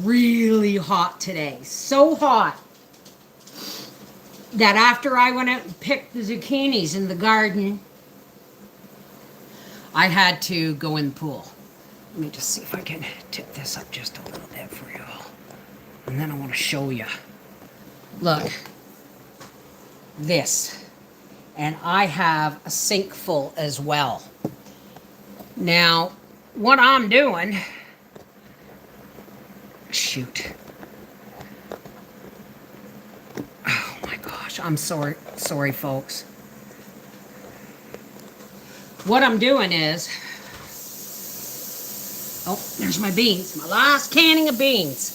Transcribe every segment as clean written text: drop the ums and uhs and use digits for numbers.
really hot today. So hot that after I went out and picked the zucchinis in the garden, I had to go in the pool. Let me just see if I can tip this up just a little bit for you all. And then I want to show you. Look. This. And I have a sink full as well. Now, what I'm doing... Shoot. Oh my gosh, I'm sorry, folks. What I'm doing is... Oh, there's my beans. My last canning of beans.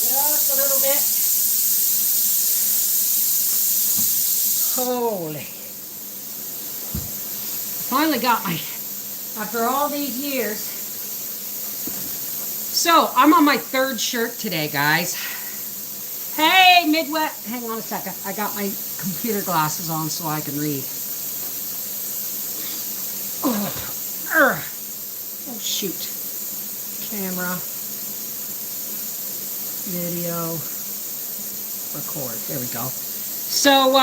Just a little bit. Holy. Finally got my, after all these years. So, I'm on my third shirt today, guys. Hey, Midwest. Hang on a second. I got my computer glasses on so I can read. Oh, shoot. Camera. Video. Record. There we go. So,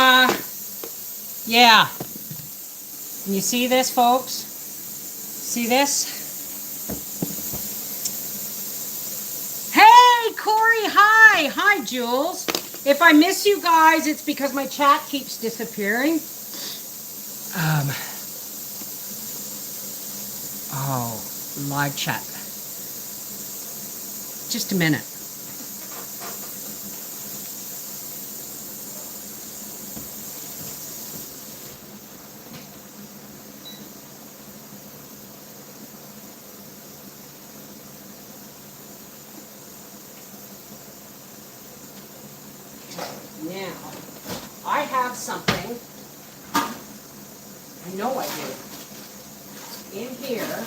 yeah. Can you see this, folks? See this? Hey, Corey, hi. Hi, Jules. If I miss you guys, it's because my chat keeps disappearing. Oh, live chat. Just a minute. Now, I have something, I know I do, in here.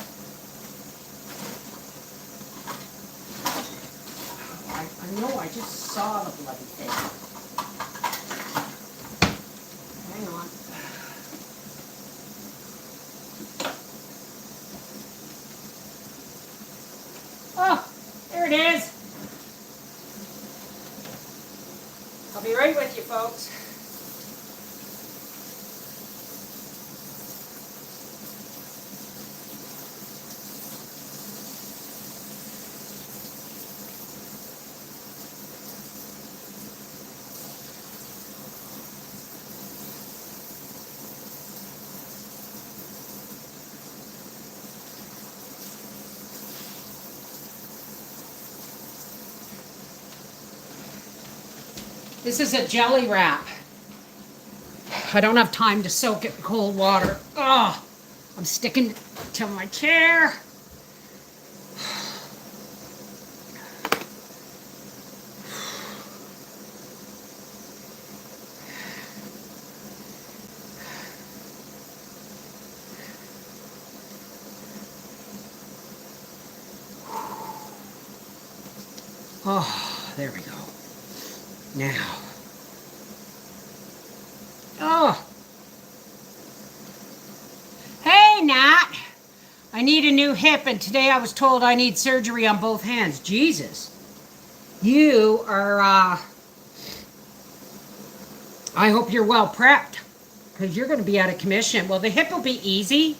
I know I just saw the bloody thing. Hang on. Oh, there it is. I'll be right with you, folks. This is a jelly wrap. I don't have time to soak it in cold water. Oh, I'm sticking to my chair. Oh, there we go. Now. Oh. Hey, Nat. I need a new hip, and today I was told I need surgery on both hands. Jesus. You are, I hope you're well prepped, because you're going to be out of commission. Well, the hip will be easy.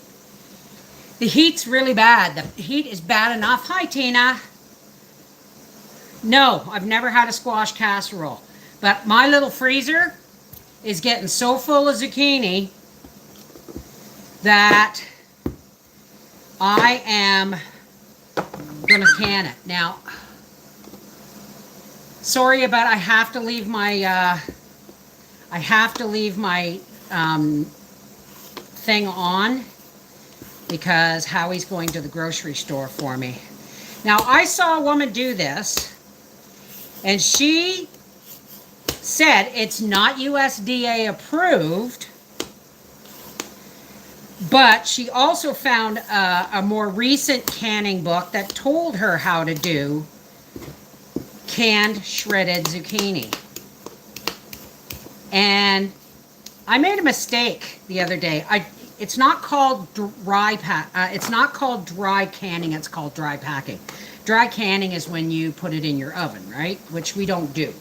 The heat's really bad. The heat is bad enough. Hi, Tina. No, I've never had a squash casserole. But my little freezer is getting so full of zucchini that I am going to can it. Now, sorry about I have to leave my thing on because Howie's going to the grocery store for me. Now, I saw a woman do this. And she said it's not USDA approved, but she also found a more recent canning book that told her how to do canned shredded zucchini. And I made a mistake the other day. It's not called dry it's not called dry canning. It's called dry packing. Dry canning is when you put it in your oven, right? Which we don't do.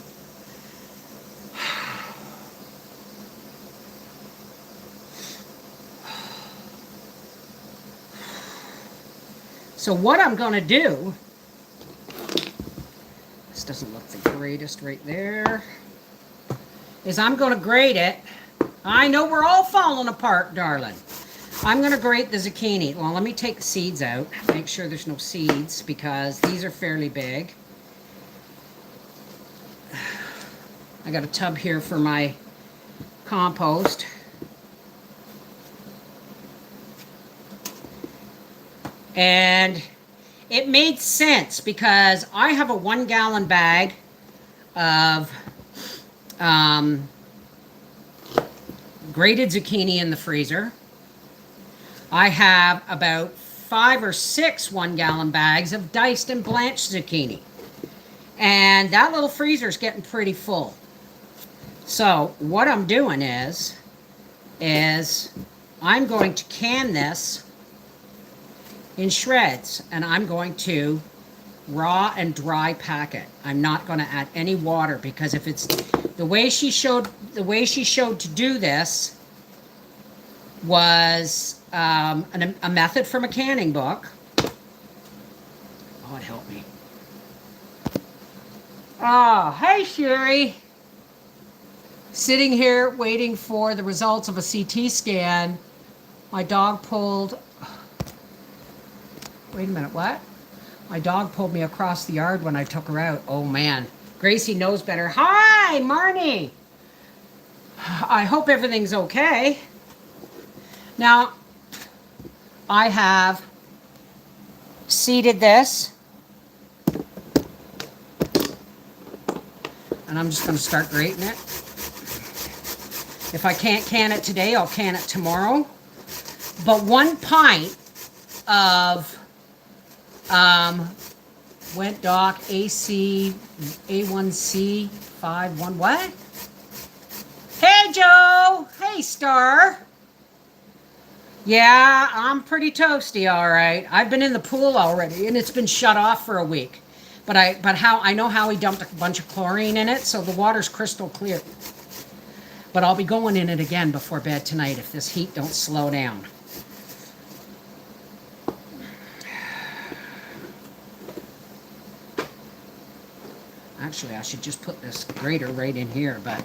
So what I'm going to do, this doesn't look the greatest right there, is I'm going to grate it. I know we're all falling apart, darling. I'm going to grate the zucchini. Well, let me take the seeds out. Make sure there's no seeds because these are fairly big. I got a tub here for my compost. And it made sense because I have a 1 gallon bag of grated zucchini in the freezer. I have about 5 or 6 1 gallon bags of diced and blanched zucchini. And that little freezer is getting pretty full. So what I'm doing is I'm going to can this in shreds, and I'm going to raw and dry pack it. I'm not going to add any water because if it's the way she showed to do this was a method from a canning book. God help me. Oh, hey Sherry. Sitting here waiting for the results of a CT scan. My dog pulled... Wait a minute, what? My dog pulled me across the yard when I took her out. Oh, man. Gracie knows better. Hi, Marnie. I hope everything's okay. Now, I have seeded this. And I'm just going to start grating it. If I can't can it today, I'll can it tomorrow. But 1 pint of... went doc AC A1C 51 what? Hey Joe! Hey Star! Yeah, I'm pretty toasty, all right. I've been in the pool already and it's been shut off for a week. But I know how he dumped a bunch of chlorine in it, so the water's crystal clear. But I'll be going in it again before bed tonight if this heat don't slow down. Actually, I should just put this grater right in here, but...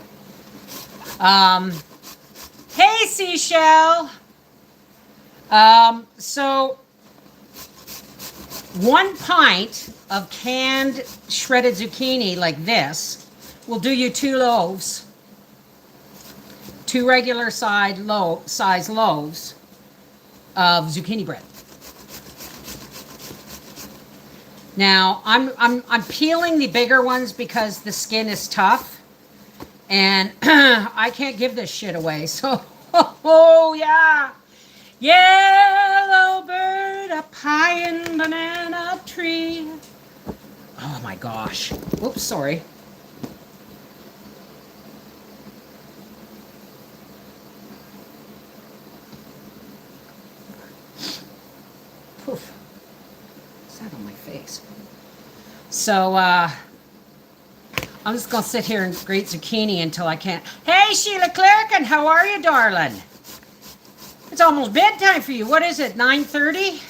hey, Seashell! So, 1 pint of canned shredded zucchini like this will do you 2 loaves. 2 regular size loaves of zucchini bread. Now, I'm peeling the bigger ones because the skin is tough, and I can't give this shit away. So, oh yeah, yellow bird up high in banana tree. Oh my gosh! Oops, sorry. Poof. What's that on my face? So, I'm just going to sit here and grate zucchini until I can't. Hey, Sheila Clerk, and how are you, darling? It's almost bedtime for you. What is it, 9:30?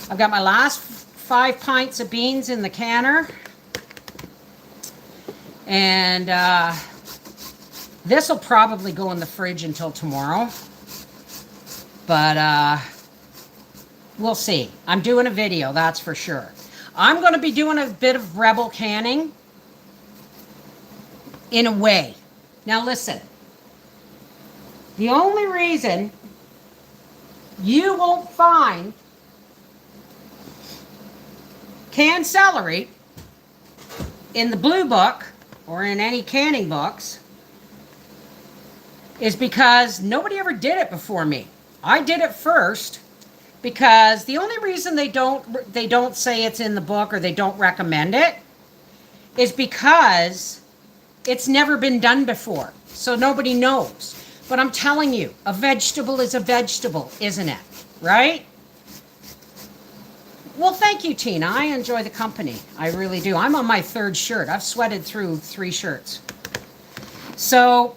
I've got my last 5 pints of beans in the canner. And this will probably go in the fridge until tomorrow. But we'll see. I'm doing a video, that's for sure. I'm going to be doing a bit of rebel canning in a way. Now listen. The only reason you won't find canned celery in the blue book or in any canning books is because nobody ever did it before me. I did it first. Because the only reason they don't say it's in the book or they don't recommend it is because it's never been done before, so nobody knows. But I'm telling you, a vegetable is a vegetable, isn't it? Right? Well, thank you, Tina. I enjoy the company. I really do. I'm on my 3rd shirt. I've sweated through 3 shirts. So,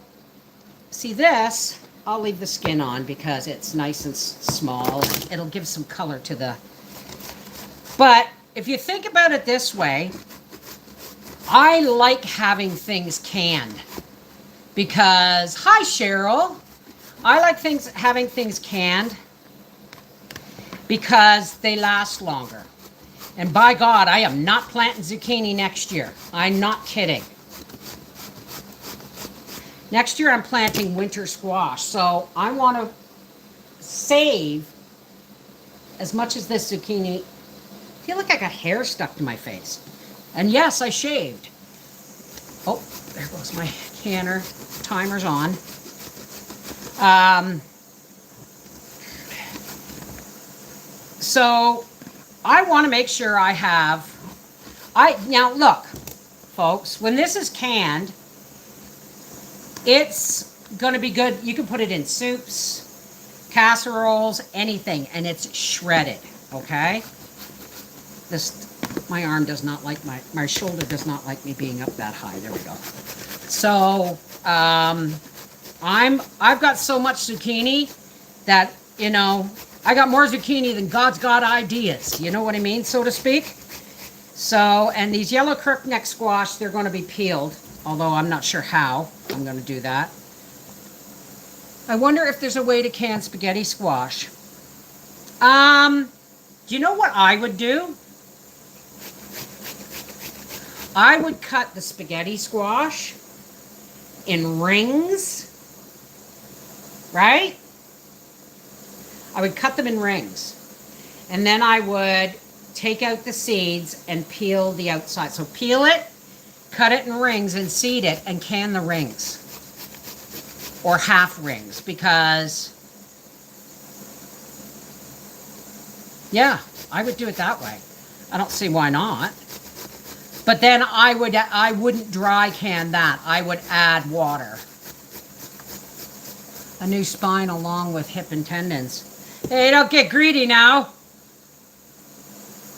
see this, I'll leave the skin on because it's nice and small. And it'll give some color to the... But if you think about it this way, I like having things canned because, hi Cheryl, I like having things canned because they last longer. And by God, I am not planting zucchini next year. I'm not kidding. Next year I'm planting winter squash, so I want to save as much as this zucchini. I feel like I got hair stuck to my face. And yes, I shaved. Oh, there goes my canner. Timer's on. So I want to make sure I have... Now look, folks, when this is canned, it's going to be good. You can put it in soups, casseroles, anything, and it's shredded, okay? My arm does not like my shoulder does not like me being up that high. There we go. So I've got so much zucchini that, you know, I got more zucchini than God's got ideas. You know what I mean, so to speak. So, and these yellow crookneck squash, they're going to be peeled, although I'm not sure how I'm going to do that. I wonder if there's a way to can spaghetti squash. Do you know what I would do? I would cut the spaghetti squash in rings, right? I would cut them in rings. And then I would take out the seeds and peel the outside. So peel it, cut it in rings and seed it and can the rings. Or half rings, because, yeah, I would do it that way. I don't see why not. But then I wouldn't dry can that. I would add water. A new spine along with hip and tendons. Hey, don't get greedy now.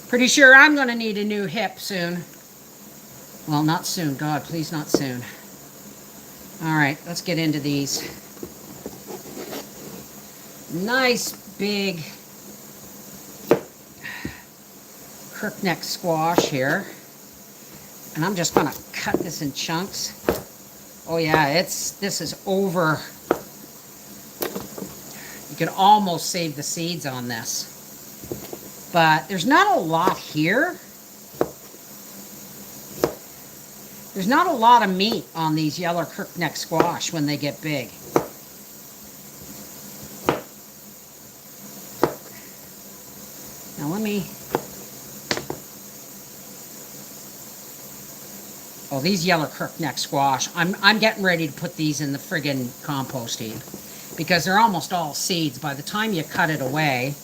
Pretty sure I'm going to need a new hip soon. Well, not soon. God, please not soon. All right, let's get into these. Nice big crookneck squash here. And I'm just going to cut this in chunks. Oh yeah, this is over. You can almost save the seeds on this. But there's not a lot here. There's not a lot of meat on these yellow crookneck squash when they get big. Now let me... Oh, these yellow crookneck squash, I'm getting ready to put these in the friggin' compost heap. Because they're almost all seeds. By the time you cut it away...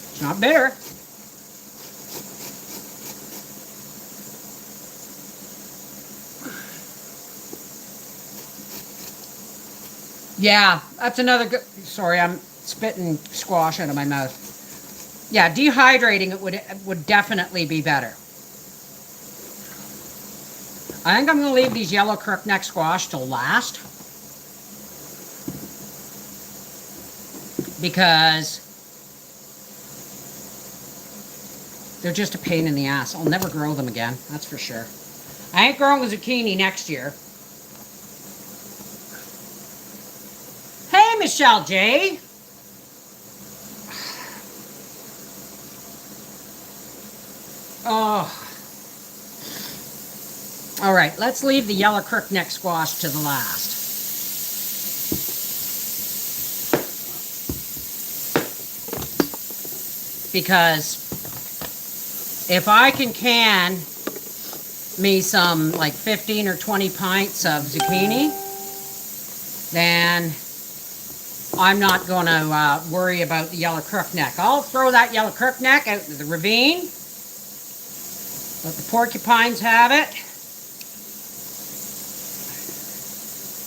It's not bitter. Yeah, that's another good... Sorry, I'm spitting squash out of my mouth. Yeah, dehydrating it would definitely be better. I think I'm going to leave these yellow crookneck squash till last. Because they're just a pain in the ass. I'll never grow them again, that's for sure. I ain't growing a zucchini next year. Hey, Michelle J. Oh. All right, let's leave the yellow crookneck squash to the last. Because if I can me some like 15 or 20 pints of zucchini, then I'm not going to worry about the yellow crookneck. I'll throw that yellow crookneck out into the ravine. Let the porcupines have it.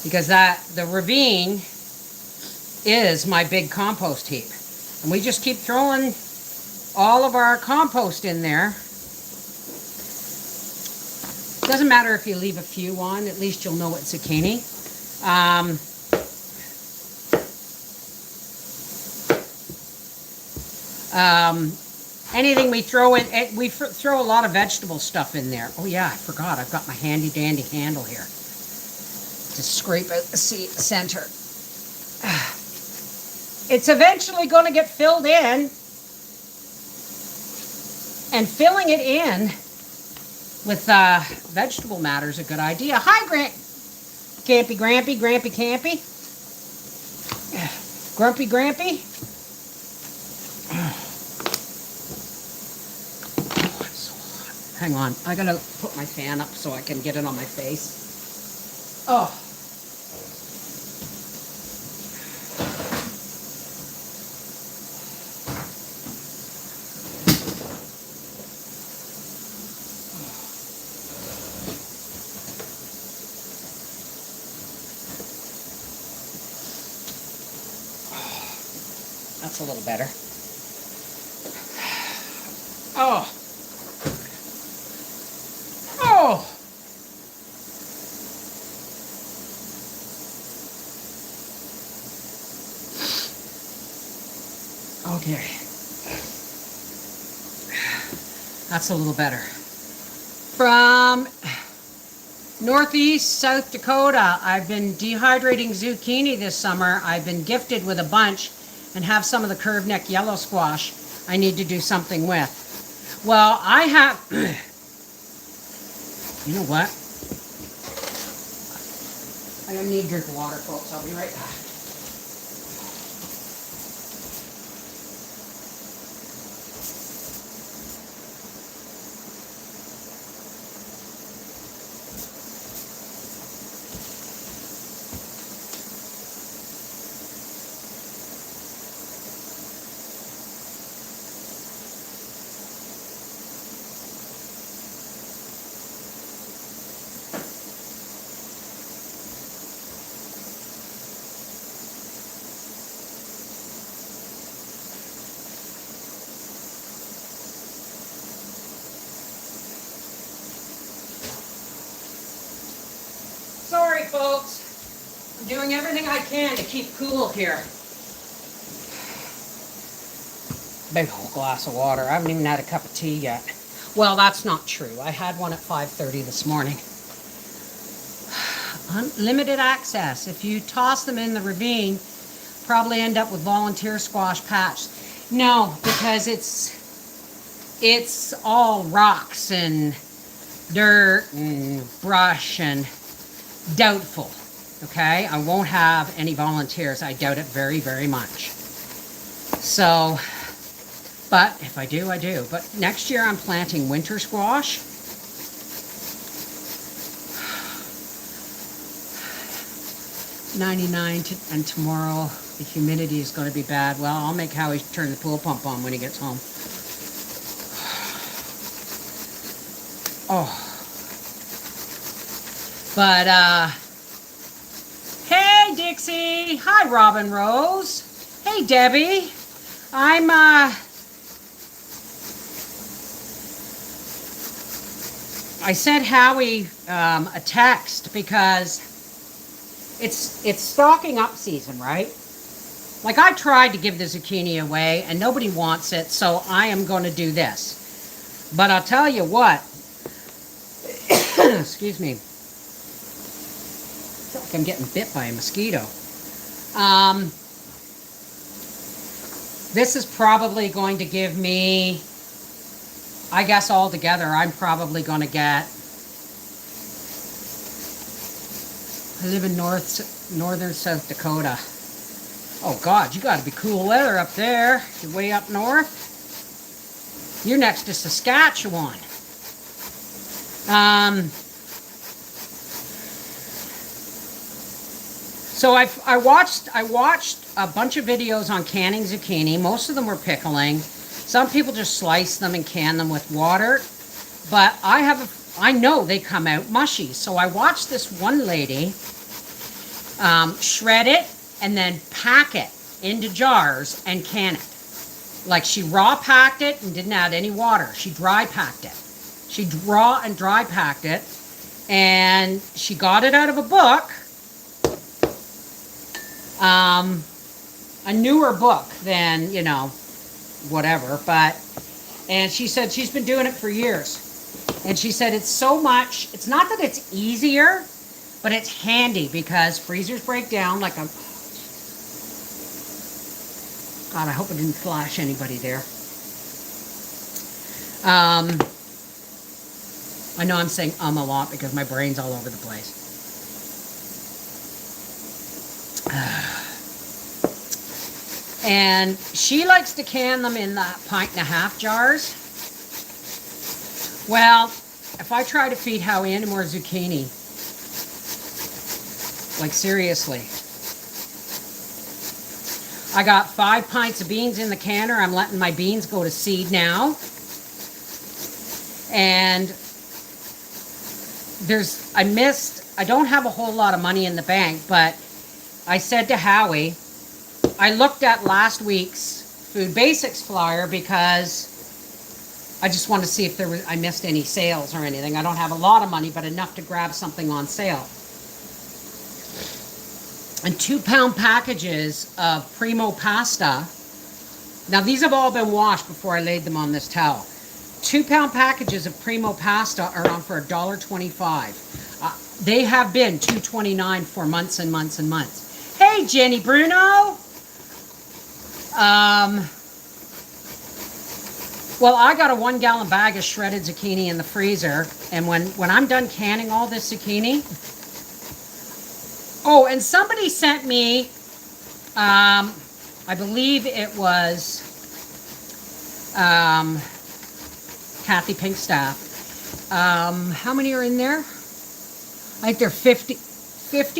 Because the ravine is my big compost heap. And we just keep throwing all of our compost in there. Doesn't matter if you leave a few on, at least you'll know it's zucchini. Anything we throw in, we throw a lot of vegetable stuff in there. Oh yeah, I forgot, I've got my handy dandy handle here to scrape out the center. It's eventually going to get filled in, and filling it in with vegetable matter is a good idea. Hi, Campy Grampy, Grampy Campy. Grumpy Grampy. Oh, it's so hot. Hang on, I gotta put my fan up so I can get it on my face. Oh. That's a little better. Oh. Oh. Okay. That's a little better. From Northeast South Dakota, I've been dehydrating zucchini this summer. I've been gifted with a bunch and have some of the curved neck yellow squash I need to do something with. Well, I have, you know what? I'm gonna need a drink of water, folks. I'll be right back. Sorry, folks. I'm doing everything I can to keep cool here. Big whole glass of water. I haven't even had a cup of tea yet. Well, that's not true. I had one at 5:30 this morning. Unlimited access. If you toss them in the ravine, probably end up with volunteer squash patch. No, because it's all rocks and dirt and brush and doubtful. Okay, I won't have any volunteers. I doubt it very, very much. So, but if I do, I do. But next year I'm planting winter squash. And tomorrow the humidity is going to be bad. Well, I'll make Howie turn the pool pump on when he gets home. Oh. But, hey, Dixie. Hi, Robin Rose. Hey, Debbie. I sent Howie a text because it's stocking up season, right? Like, I tried to give the zucchini away and nobody wants it, so I am going to do this. But I'll tell you what. Excuse me. I feel like I'm getting bit by a mosquito. This is probably going to give me, I guess altogether, I'm probably going to get, I live in northern South Dakota. Oh God, you got to be cool weather up there. You're way up north. You're next to Saskatchewan. So I watched a bunch of videos on canning zucchini. Most of them were pickling. Some people just slice them and can them with water. But I know they come out mushy. So I watched this one lady shred it and then pack it into jars and can it. Like she raw packed it and didn't add any water. She dry packed it. She raw and dry packed it. And she got it out of a book. A newer book than, you know, whatever. And she said she's been doing it for years. And she said it's so much, it's not that it's easier, but it's handy because freezers break down like a... God, I hope it didn't flash anybody there. I know I'm saying a lot because my brain's all over the place. And she likes to can them in the 1.5 jars. Well, if I try to feed Howie any more zucchini, like seriously, I got 5 pints of beans in the canner. I'm letting my beans go to seed now. And I don't have a whole lot of money in the bank, but I said to Howie, I looked at last week's Food Basics flyer because I just want to see if I missed any sales or anything. I don't have a lot of money, but enough to grab something on sale. And 2-pound packages of Primo pasta. Now these have all been washed before I laid them on this towel. 2-pound packages of Primo pasta are on for $1.25. They have been $2.29 for months and months and months. Hey, Jenny Bruno. Well, I got a 1-gallon bag of shredded zucchini in the freezer, and when I'm done canning all this zucchini... Oh, and somebody sent me, I believe it was Kathy Pinkstaff. How many are in there? I think they're 50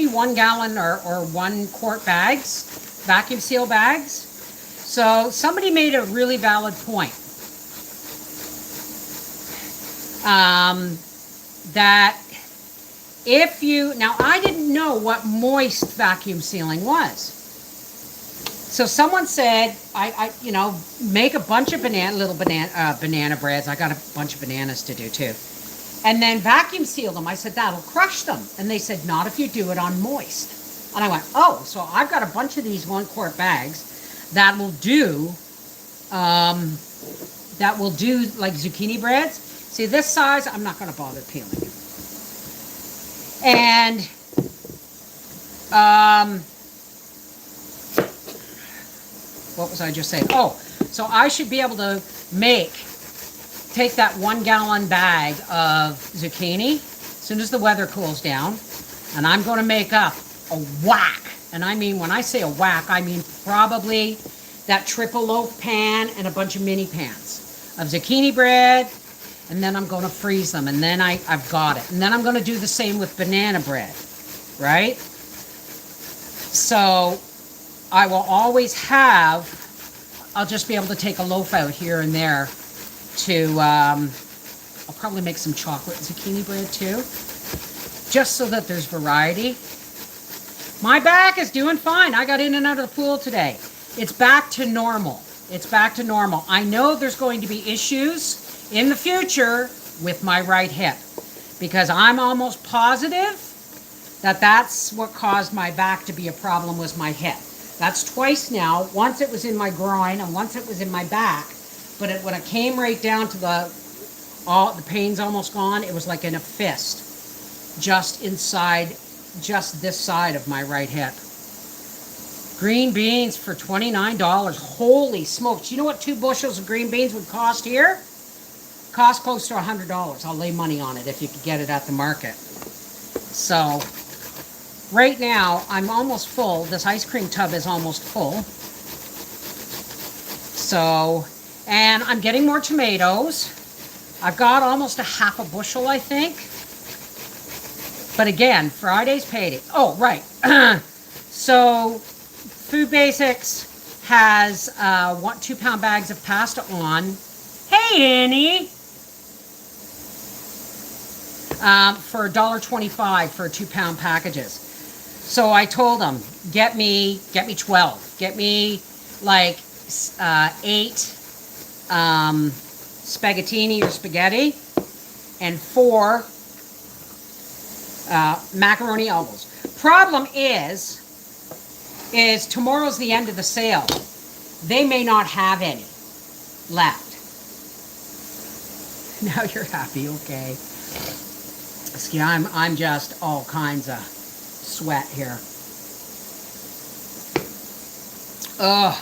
1-gallon or 1-quart bags, vacuum seal bags. So somebody made a really valid point. That if you, now I didn't know what moist vacuum sealing was. So someone said, you know, make a bunch of banana breads. I got a bunch of bananas to do too. And then vacuum seal them. I said, that'll crush them. And they said, not if you do it on moist. And I went, oh, so I've got a bunch of these 1-quart bags that will do like zucchini breads. See this size, I'm not going to bother peeling it. And what was I just saying? Oh, so I should be able to take that 1-gallon bag of zucchini as soon as the weather cools down, and I'm going to make up a whack. And I mean, when I say a whack, I mean probably that triple loaf pan and a bunch of mini pans of zucchini bread. And then I'm going to freeze them, and then I've got it. And then I'm going to do the same with banana bread, right? So I will always have, I'll just be able to take a loaf out here and there to, I'll probably make some chocolate zucchini bread too, just so that there's variety. My back is doing fine. I got in and out of the pool today. It's back to normal. It's back to normal. I know there's going to be issues in the future with my right hip, because I'm almost positive that that's what caused my back to be a problem, was my hip. That's twice now. Once it was in my groin and once it was in my back, but when it came right down to the pain's almost gone, it was like in a fist just inside, just this side of my right hip. Green beans for $29. Holy smokes. You know what 2 bushels of green beans would cost here? Cost close to $100. I'll lay money on it if you could get it at the market. So right now I'm almost full. This ice cream tub is almost full. So, and I'm getting more tomatoes. I've got almost a 1/2 bushel, I think. But again, Friday's payday. Oh, right. So Food Basics has 2-pound bags of pasta on. Hey, Annie. for $1.25 for 2-pound packages. So I told them, get me 12. Get me like 8 spaghettini or spaghetti and 4 macaroni elbows. Problem is tomorrow's the end of the sale. They may not have any left. Now you're happy, okay. See, I'm just all kinds of sweat here. Ugh.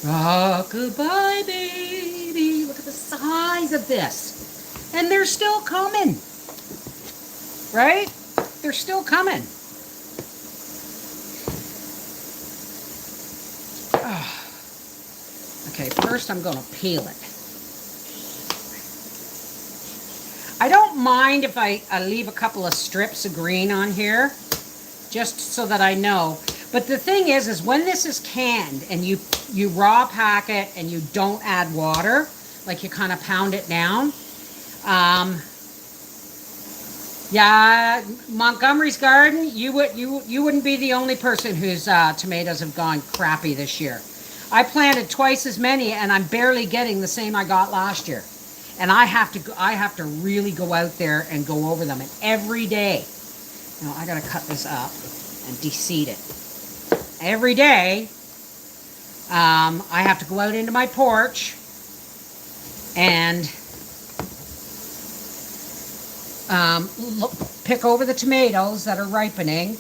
Oh, goodbye, baby. Look at the size of this. And they're still coming. Right? They're still coming. Oh. Okay, first I'm going to peel it. I don't mind if I leave a couple of strips of green on here, just so that I know. But the thing is when this is canned and you raw pack it and you don't add water, like you kind of pound it down. Yeah, Montgomery's Garden, you wouldn't be the only person whose tomatoes have gone crappy this year. I planted twice as many and I'm barely getting the same I got last year. And I have to really go out there and go over them. And every day, I got to cut this up and de-seed it. Every day, I have to go out into my porch and pick over the tomatoes that are ripening.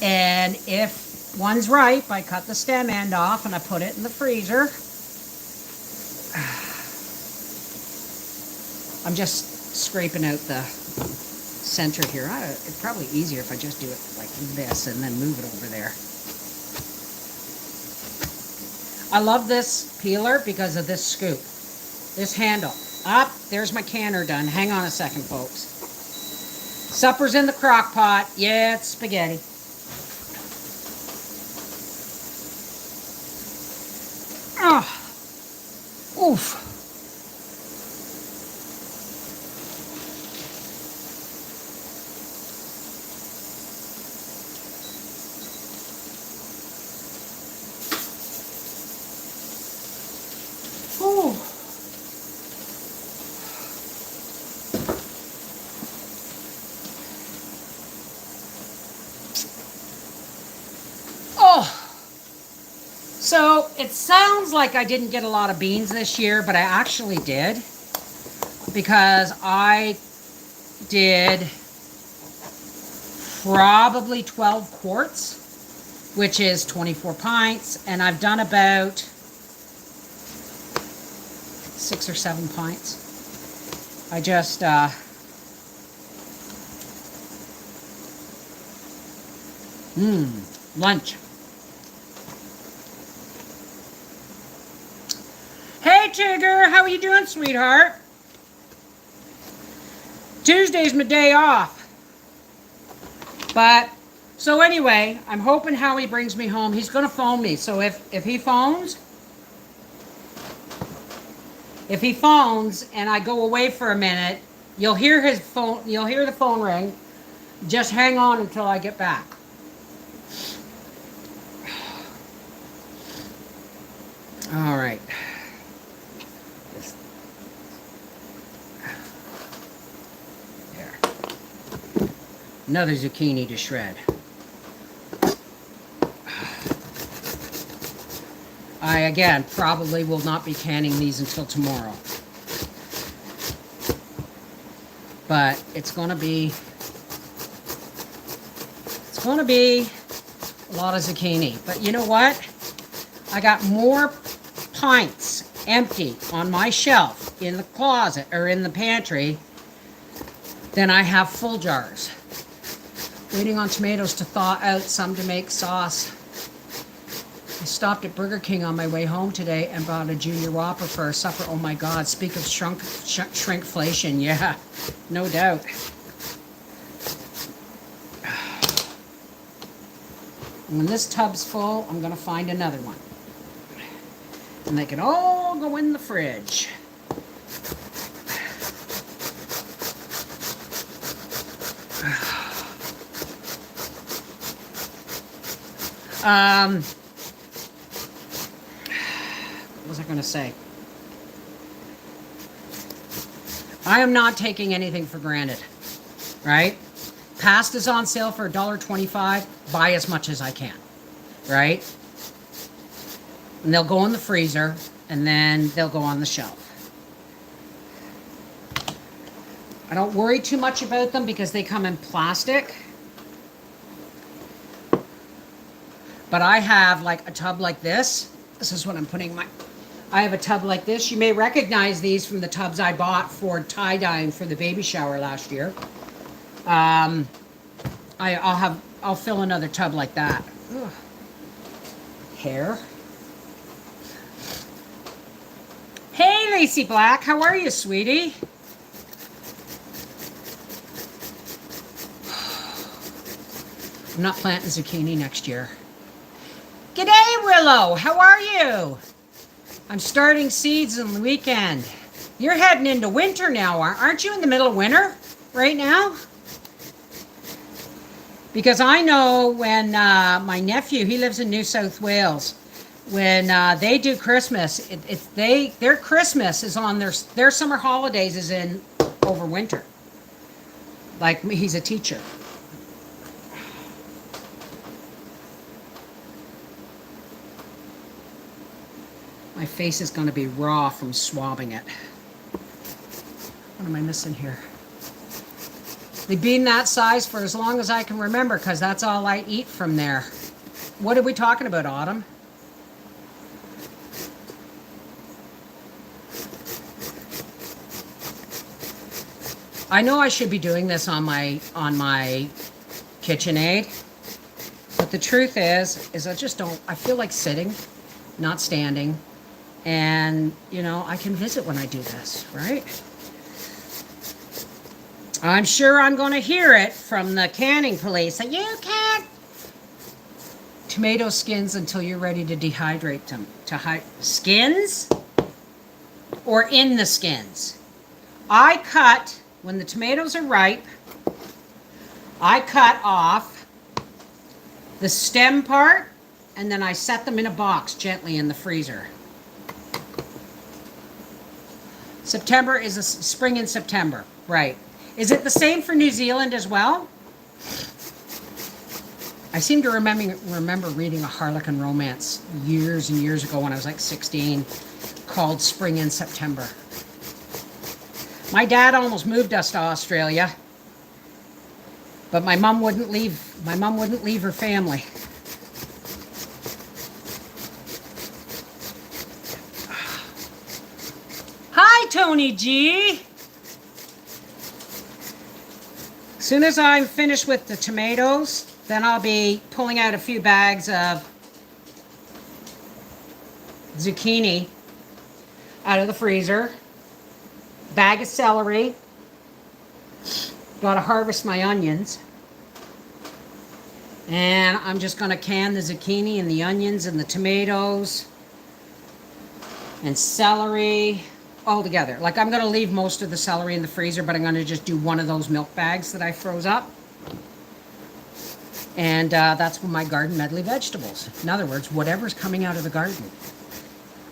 And if one's ripe, I cut the stem end off and I put it in the freezer. I'm just scraping out the center here. It's probably easier if I just do it like this and then move it over there. I love this peeler because of this scoop. This handle. Up, there's my canner done. Hang on a second, folks. Supper's in the crock pot. Yeah, it's spaghetti. Oh, oof. So it sounds like I didn't get a lot of beans this year, but I actually did, because I did probably 12 quarts, which is 24 pints, and I've done about 6 or 7 pints. I just lunch. Hey Tigger, how are you doing, sweetheart? Tuesday's my day off. But, so anyway, I'm hoping Howie brings me home. He's going to phone me. So if he phones and I go away for a minute, you'll hear his phone, you'll hear the phone ring. Just hang on until I get back. All right. Another zucchini to shred. I, again, probably will not be canning these until tomorrow. But it's going to be a lot of zucchini. But you know what? I got more pints empty on my shelf in the closet or in the pantry than I have full jars. Waiting on tomatoes to thaw out, some to make sauce. I stopped at Burger King on my way home today and bought a Junior Whopper for our supper. Oh my God, speak of shrinkflation. Yeah, no doubt. When this tub's full, I'm going to find another one. And they can all go in the fridge. What was I going to say? I am not taking anything for granted, right? Pasta's on sale for $1.25. Buy as much as I can, right? And they'll go in the freezer, and then they'll go on the shelf. I don't worry too much about them because they come in plastic. But I have like a tub like this. This is what I'm putting my... I have a tub like this. You may recognize these from the tubs I bought for tie-dyeing for the baby shower last year. I'll fill another tub like that. Ugh. Hair. Hey, Lacey Black. How are you, sweetie? I'm not planting zucchini next year. G'day, Willow. How are you? I'm starting seeds on the weekend. You're heading into winter now, aren't you? In the middle of winter right now? Because I know when my nephew, he lives in New South Wales, when they do Christmas, their Christmas is on their summer holidays is in over winter. Like, he's a teacher. My face is going to be raw from swabbing it. What am I missing here? They've been that size for as long as I can remember because that's all I eat from there. What are we talking about, Autumn? I know I should be doing this on my KitchenAid, but the truth is I just don't. I feel like sitting, not standing. And, you know, I can visit when I do this, right? I'm sure I'm going to hear it from the canning police. That you can't tomato skins until you're ready to dehydrate them. Skins? Or in the skins? I cut, when the tomatoes are ripe, I cut off the stem part, and then I set them in a box gently in the freezer. September is spring in September, right. Is it the same for New Zealand as well? I seem to remember reading a Harlequin romance years and years ago when I was like 16 called Spring in September. My dad almost moved us to Australia, but my mom wouldn't leave her family. Hi, Tony G. As soon as I'm finished with the tomatoes, then I'll be pulling out a few bags of zucchini out of the freezer. Bag of celery. Gotta harvest my onions. And I'm just gonna can the zucchini and the onions and the tomatoes and celery all together. Like, I'm going to leave most of the celery in the freezer, but I'm going to just do one of those milk bags that I froze up. And that's my garden medley vegetables. In other words, whatever's coming out of the garden.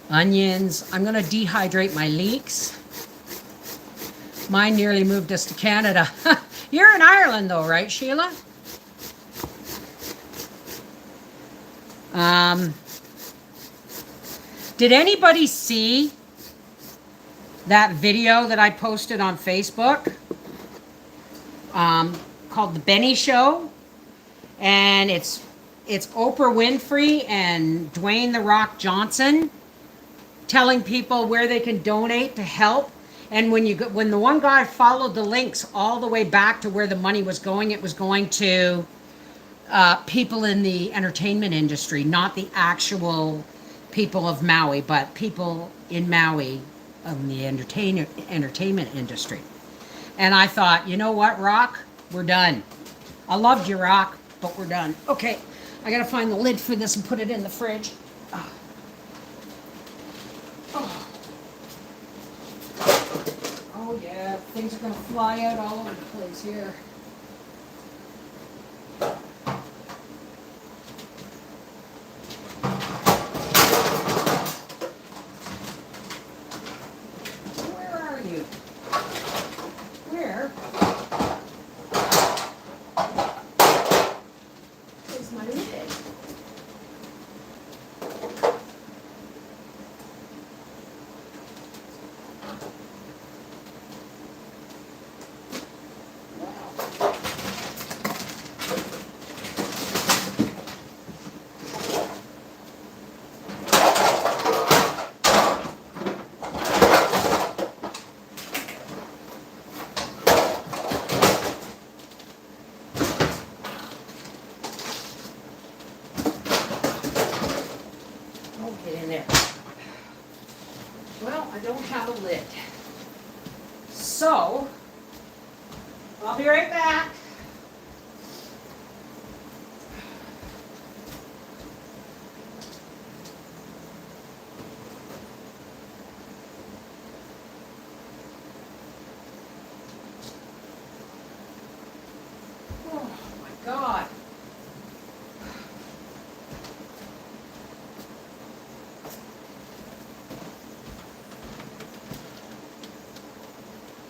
Onions. I'm going to dehydrate my leeks. Mine nearly moved us to Canada. You're in Ireland though, right, Sheila? Did anybody see that video that I posted on Facebook called The Benny Show? And it's Oprah Winfrey and Dwayne "The Rock" Johnson telling people where they can donate to help. And when the one guy followed the links all the way back to where the money was going, it was going to people in the entertainment industry, not the actual people of Maui, but people in Maui of the entertainment industry. And I thought, you know what, Rock? We're done. I loved you, Rock, but we're done. Okay, I gotta find the lid for this and put it in the fridge. Oh. Oh. Oh yeah, things are gonna fly out all over the place here. Where are you? Where is my lid? Get in there. Well, I don't have a lid. So, I'll be right back. Oh my God.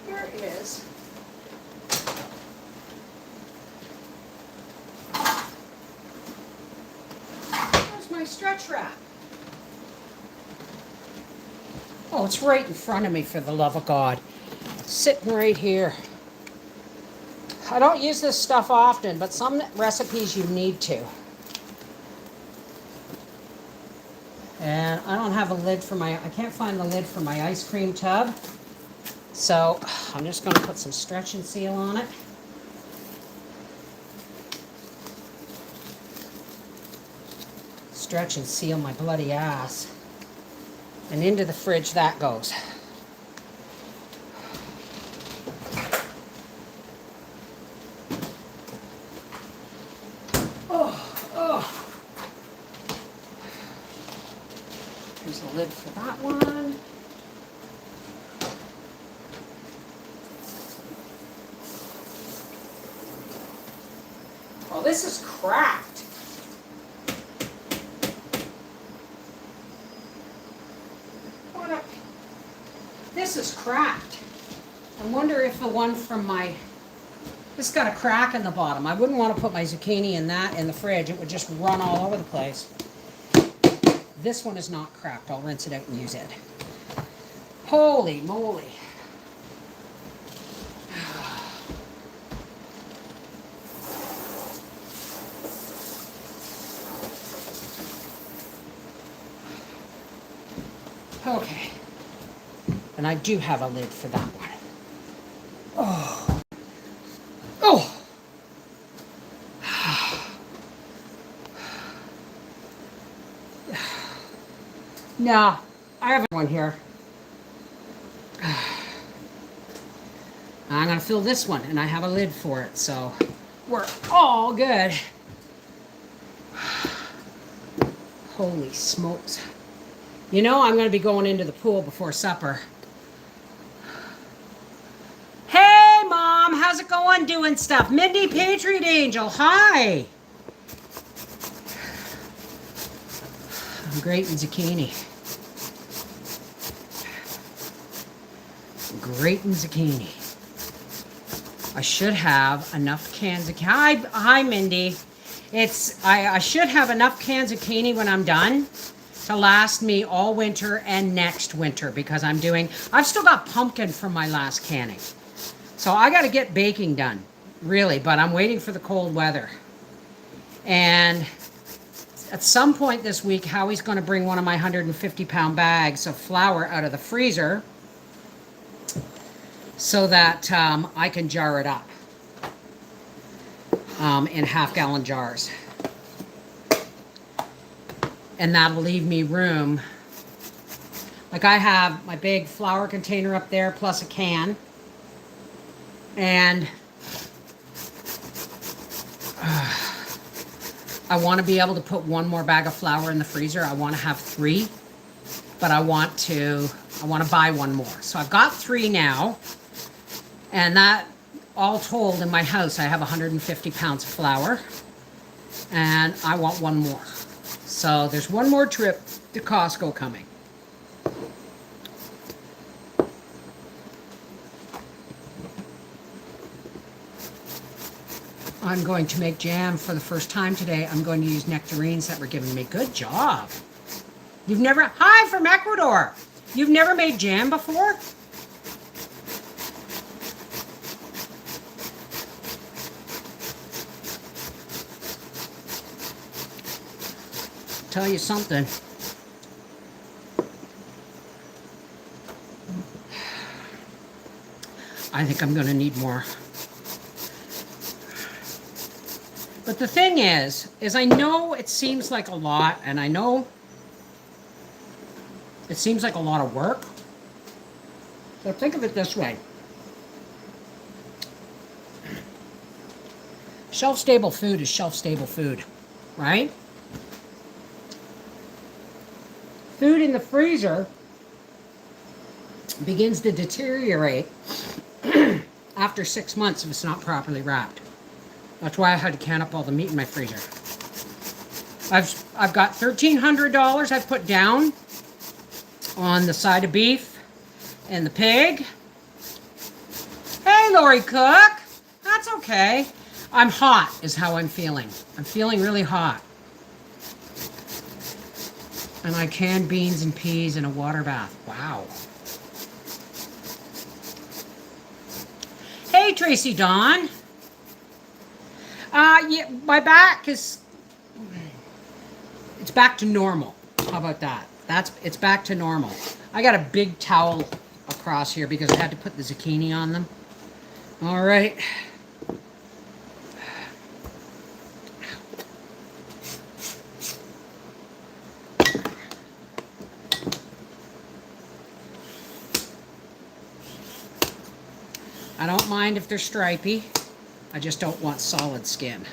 Here is Where's my stretch wrap? Oh, it's right in front of me, for the love of God. Sitting right here. I don't use this stuff often, but some recipes you need to. And I don't have a lid for I can't find the lid for my ice cream tub. So I'm just going to put some stretch and seal on it. Stretch and seal my bloody ass. And into the fridge that goes. There's a lid for that one. Oh, this is cracked. This is cracked. I wonder if the one from this got a crack in the bottom. I wouldn't want to put my zucchini in the fridge. It would just run all over the place. This one is not cracked. I'll rinse it out and use it. Holy moly. Okay. And I do have a lid for that one. Oh. Oh. No, I have one here. I'm going to fill this one, and I have a lid for it, so we're all good. Holy smokes. You know, I'm going to be going into the pool before supper. Hey, Mom, how's it going doing stuff? Mindy Patriot Angel, hi. I'm grating zucchini. Grating zucchini. I should have enough cans of Hi, Mindy. I should have enough cans of zucchini when I'm done to last me all winter and next winter, because I've still got pumpkin from my last canning. So I got to get baking done, really, but I'm waiting for the cold weather. And at some point this week, Howie's going to bring one of my 150-pound bags of flour out of the freezer so that I can jar it up in half-gallon jars. And that'll leave me room. Like, I have my big flour container up there plus a can. And I want to be able to put one more bag of flour in the freezer. I want to have 3, but I want to buy one more. So I've got 3 now, and that all told in my house, I have 150 pounds of flour, and I want one more. So there's one more trip to Costco coming. I'm going to make jam for the first time today. I'm going to use nectarines that were given to me. Good job. You've never, hi from Ecuador. You've never made jam before? Tell you something. I think I'm going to need more. But the thing is I know it seems like a lot, and I know it seems like a lot of work. But think of it this way. Shelf-stable food is shelf-stable food, right? Food in the freezer begins to deteriorate after 6 months if it's not properly wrapped. That's why I had to can up all the meat in my freezer. I've got $1,300 I've put down on the side of beef and the pig. Hey, Lori Cook. That's okay. I'm hot is how I'm feeling. I'm feeling really hot. And I canned beans and peas in a water bath. Wow. Hey, Tracy Dawn. Yeah, my back is, it's back to normal. How about that? It's back to normal. I got a big towel across here because I had to put the zucchini on them. All right. I don't mind if they're stripy. I just don't want solid skin.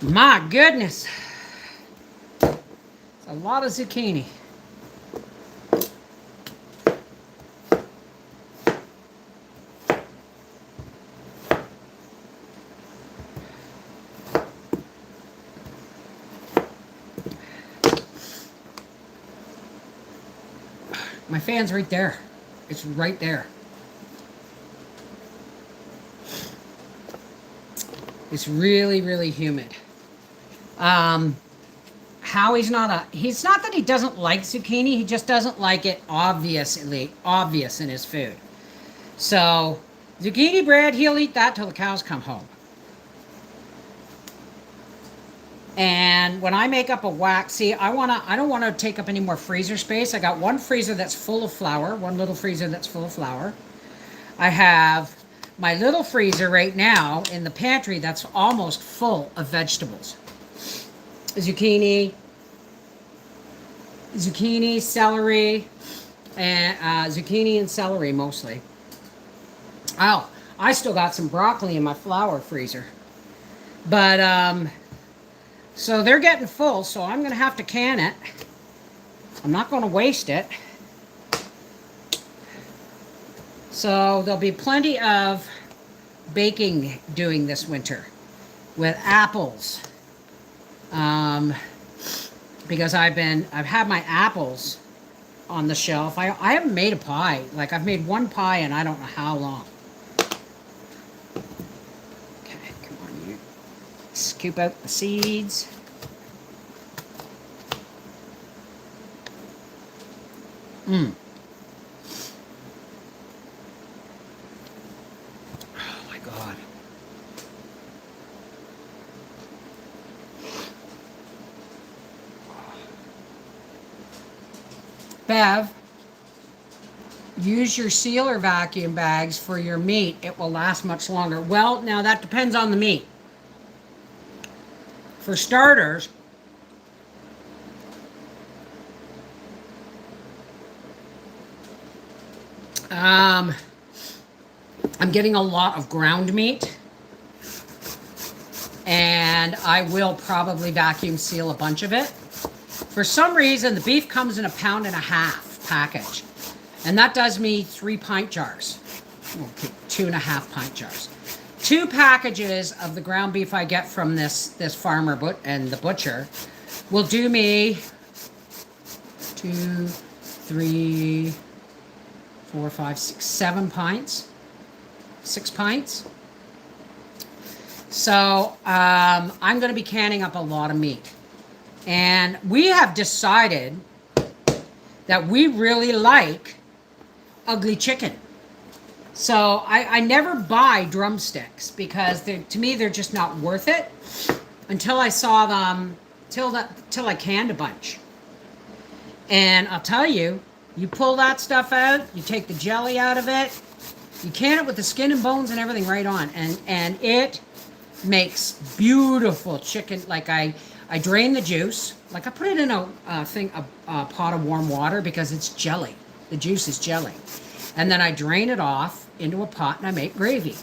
My goodness. It's a lot of zucchini. My fan's right there. It's right there. It's really, really humid. Howie's he's not that he doesn't like zucchini, he just doesn't like it obvious in his food. So, zucchini bread, he'll eat that till the cows come home. And when I make up a whack, see, I don't want to take up any more freezer space. I got one freezer that's full of flour, one little freezer that's full of flour. I have my little freezer right now in the pantry that's almost full of vegetables. Zucchini, celery, and zucchini and celery mostly. Oh, I still got some broccoli in my flour freezer. But, so they're getting full, so I'm going to have to can it. I'm not going to waste it. So there'll be plenty of baking doing this winter with apples. Because I've had my apples on the shelf. I haven't made a pie. Like, I've made one pie and I don't know how long. Okay, come on, you. Scoop out the seeds. Oh my God. Bev, use your sealer vacuum bags for your meat. It will last much longer. Well, now that depends on the meat. For starters, I'm getting a lot of ground meat, and and I will probably vacuum seal a bunch of it. For some reason, the beef comes in a 1.5 pound package, and that does me 3 pint jars. Okay, 2.5 pint jars. 2 packages of the ground beef I get from this farmer and the butcher will do me 2, 3, 4, 5, 6, 7 pints. 6 pints. So I'm going to be canning up a lot of meat. And we have decided that we really like ugly chicken. So I never buy drumsticks because to me they're just not worth it until I saw them, till I canned a bunch. And I'll tell you, you pull that stuff out, you take the jelly out of it, you can it with the skin and bones and everything right on, and it makes beautiful chicken. Like I drain the juice, like I put it in a pot of warm water because it's jelly. The juice is jelly, and then I drain it off into a pot and I make gravy.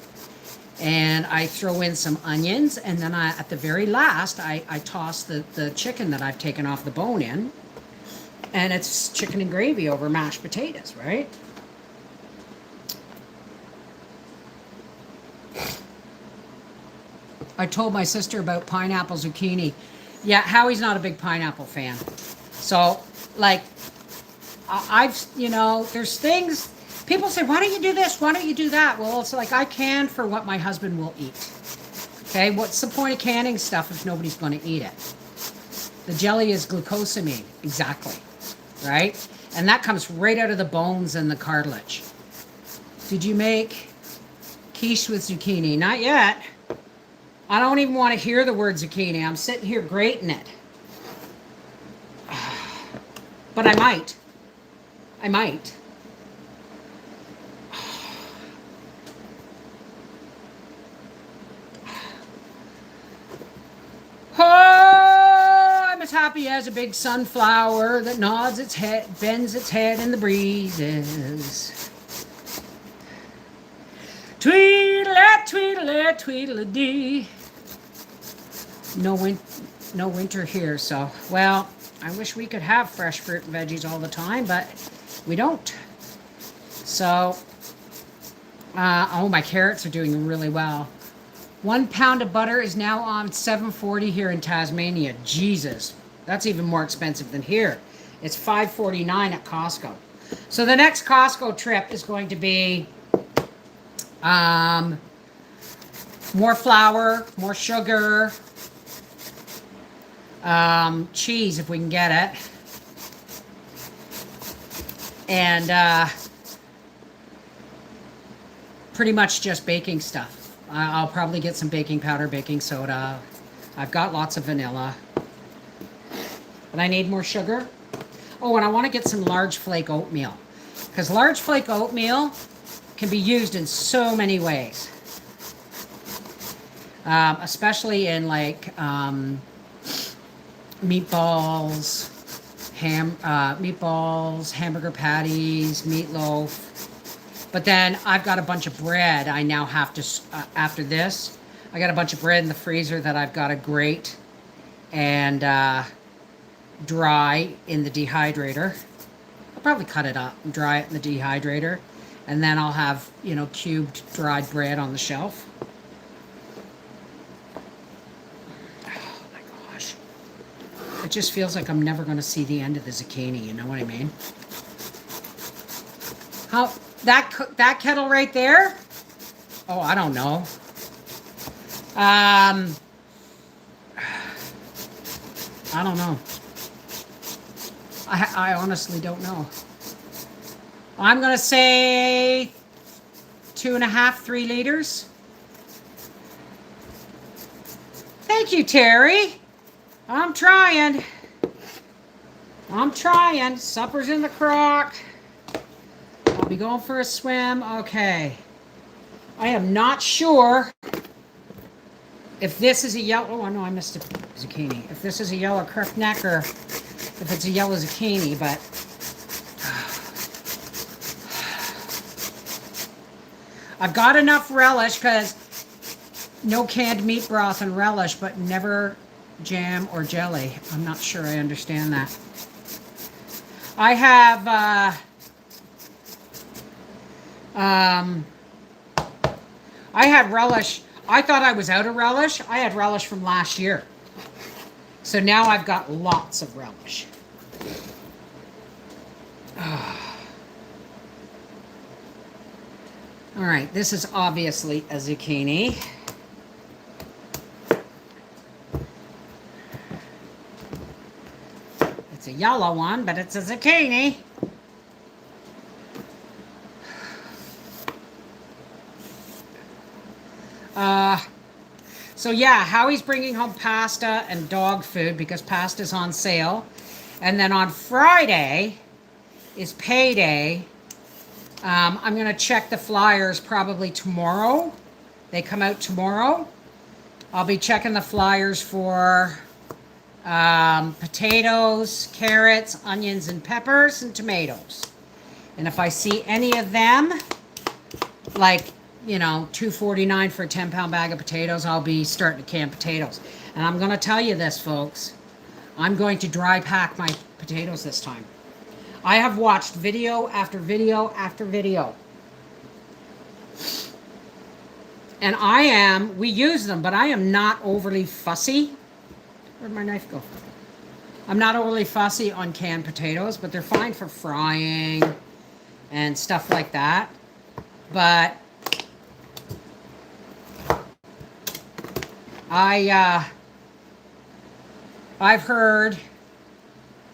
And I throw in some onions, and then at the very last I toss the chicken that I've taken off the bone in, and it's chicken and gravy over mashed potatoes, right? I told my sister about pineapple zucchini. Yeah, Howie's not a big pineapple fan. So, like, there's things, people say, why don't you do this? Why don't you do that? Well, it's like I can for what my husband will eat. Okay, what's the point of canning stuff if nobody's going to eat it? The jelly is glucosamine, exactly, right? And that comes right out of the bones and the cartilage. Did you make quiche with zucchini? Not yet. I don't even want to hear the word zucchini. I'm sitting here grating it. But I might. I might. Oh, I'm as happy as a big sunflower that nods its head, bends its head in the breezes. Tweedle-a, tweedle-a, tweedle-a-dee. No winter here, so, well, I wish we could have fresh fruit and veggies all the time, but we don't. So, oh, my carrots are doing really well. 1 pound of butter is now on $7.40 here in Tasmania. Jesus, that's even more expensive than here. It's $5.49 at Costco. So the next Costco trip is going to be more flour, more sugar, cheese if we can get it, and pretty much just baking stuff. I'll probably get some baking powder, baking soda. I've got lots of vanilla, but I need more sugar. Oh, and I want to get some large flake oatmeal, because large flake oatmeal can be used in so many ways, especially in like meatballs, hamburger patties, meatloaf. But then I've got a bunch of bread. I now have to, after this, I got a bunch of bread in the freezer that I've got to grate and dry in the dehydrator. I'll probably cut it up and dry it in the dehydrator. And then I'll have, cubed dried bread on the shelf. Oh my gosh. It just feels like I'm never going to see the end of the zucchini, you know what I mean? How, that kettle right there? Oh, I don't know. I don't know. I honestly don't know. I'm going to say 2.5, 3 liters. Thank you, Terry. I'm trying. Supper's in the crock. I'll be going for a swim. Okay. I am not sure if this is a yellow... Oh, no, I missed a zucchini. If this is a yellow crookneck or if it's a yellow zucchini, but... I've got enough relish because No canned meat broth and relish, but never jam or jelly. I'm not sure I understand that. I have, I had relish. I thought I was out of relish. I had relish from last year. So now I've got lots of relish. All right, this is obviously a zucchini. It's a yellow one, but it's a zucchini. So yeah, Howie's bringing home pasta and dog food because pasta's on sale. And then on Friday is payday. I'm going to check the flyers probably tomorrow. They come out tomorrow. I'll be checking the flyers for potatoes, carrots, onions, and peppers, and tomatoes. And if I see any of them, like, you know, $2.49 for a 10-pound bag of potatoes, I'll be starting to can potatoes. And I'm going to tell you this, folks. I'm going to dry pack my potatoes this time. I have watched video after video after video. And we use them, but I am not overly fussy. Where'd my knife go? I'm not overly fussy on canned potatoes, but they're fine for frying and stuff like that. But I've heard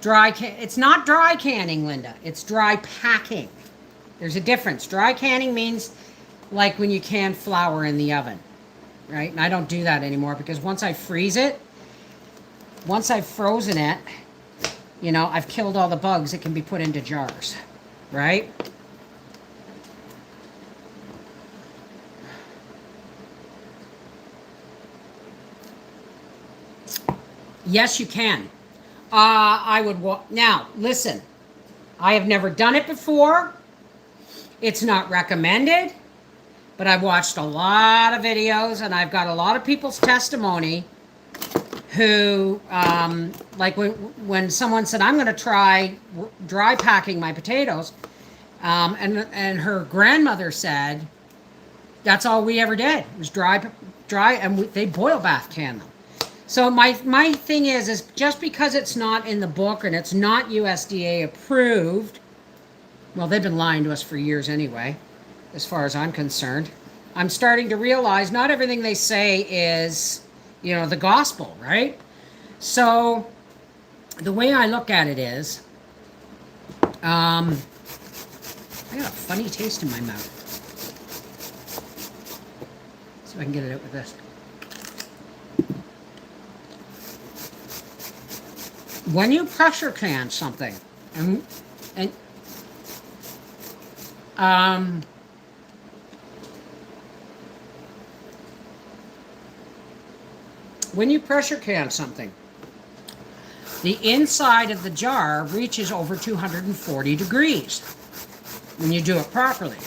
it's not dry canning, Linda. It's dry packing. There's a difference. Dry canning means like when you can flour in the oven, right? And I don't do that anymore because once I freeze it, once I've frozen it, you know, I've killed all the bugs. It can be put into jars, right? Yes, you can. I would now listen. I have never done it before. It's not recommended, but I've watched a lot of videos and I've got a lot of people's testimony who, like when someone said, I'm going to try dry packing my potatoes, and her grandmother said, that's all we ever did was dry, and they boil bath can them. So my thing is just because it's not in the book and it's not USDA approved, well, they've been lying to us for years anyway, as far as I'm concerned. I'm starting to realize not everything they say is, you know, the gospel, right? So the way I look at it is, I got a funny taste in my mouth. See if I can get it out with this. When you pressure can something, when you pressure can something, the inside of the jar reaches over 240 degrees when you do it properly.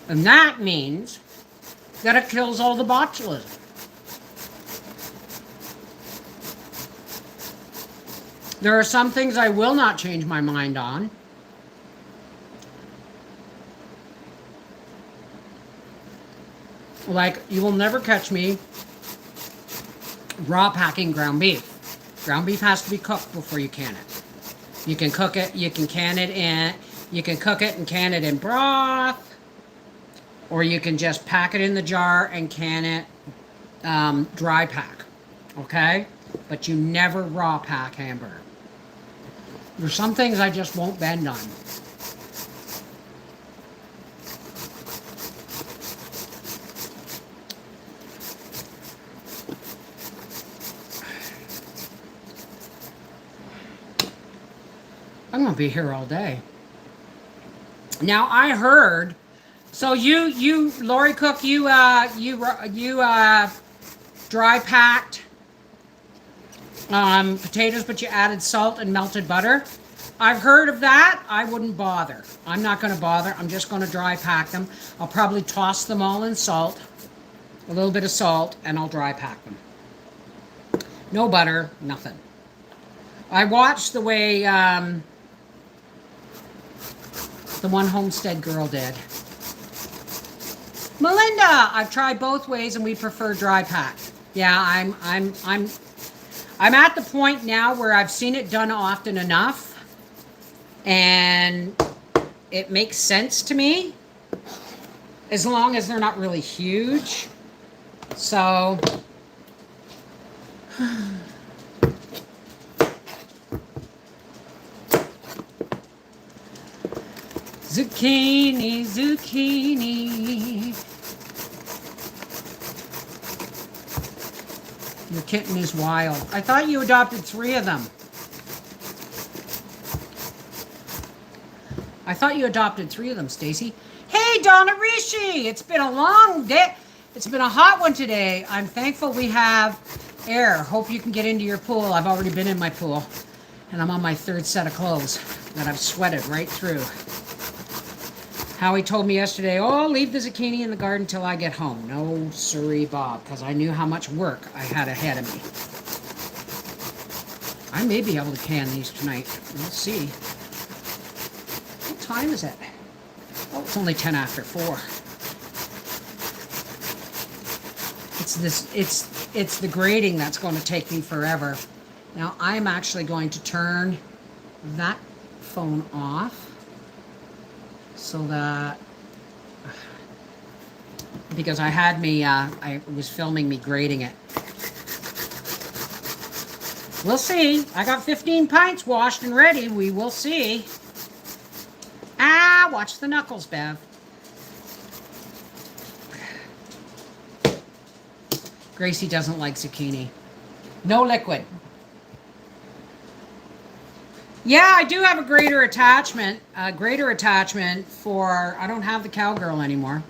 And that means that it kills all the botulism. There are some things I will not change my mind on. Like, you will never catch me raw packing ground beef. Ground beef has to be cooked before you can it. You can cook it, you can can it in, you can cook it and can it in broth, or you can just pack it in the jar and can it dry pack, okay? But you never raw pack hamburger. There's some things I just won't bend on. I'm gonna be here all day. Now I heard, so you Lori Cook, you dry packed potatoes, but you added salt and melted butter. I've heard of that. I wouldn't bother. I'm not going to bother. I'm just going to dry pack them. I'll probably toss them all in salt a little bit of salt, and I'll dry pack them. No butter, nothing. I watched the way the one Homestead girl did. Melinda, I've tried both ways and we prefer dry pack. Yeah, I'm at the point now where I've seen it done often enough and it makes sense to me as long as they're not really huge. So zucchini, zucchini. Your kitten is wild. I thought you adopted 3 of them. I thought you adopted 3 of them, Stacy. Hey, Donna Rishi! It's been a long day. It's been a hot one today. I'm thankful we have air. Hope you can get into your pool. I've already been in my pool. And I'm on my 3rd set of clothes that I've sweated right through. Howie told me yesterday, oh, leave the zucchini in the garden till I get home. No, sorry, Bob, because I knew how much work I had ahead of me. I may be able to can these tonight. We'll see. What time is it? Oh, it's only 10 after 4. It's the grating that's going to take me forever. Now, I'm actually going to turn that phone off. So that, because I had me, I was filming me grating it. We'll see. I got 15 pints washed and ready. We will see. Ah, watch the knuckles, Bev. Gracie doesn't like zucchini. No liquid. Yeah, I do have a greater attachment for, I don't have the cowgirl anymore.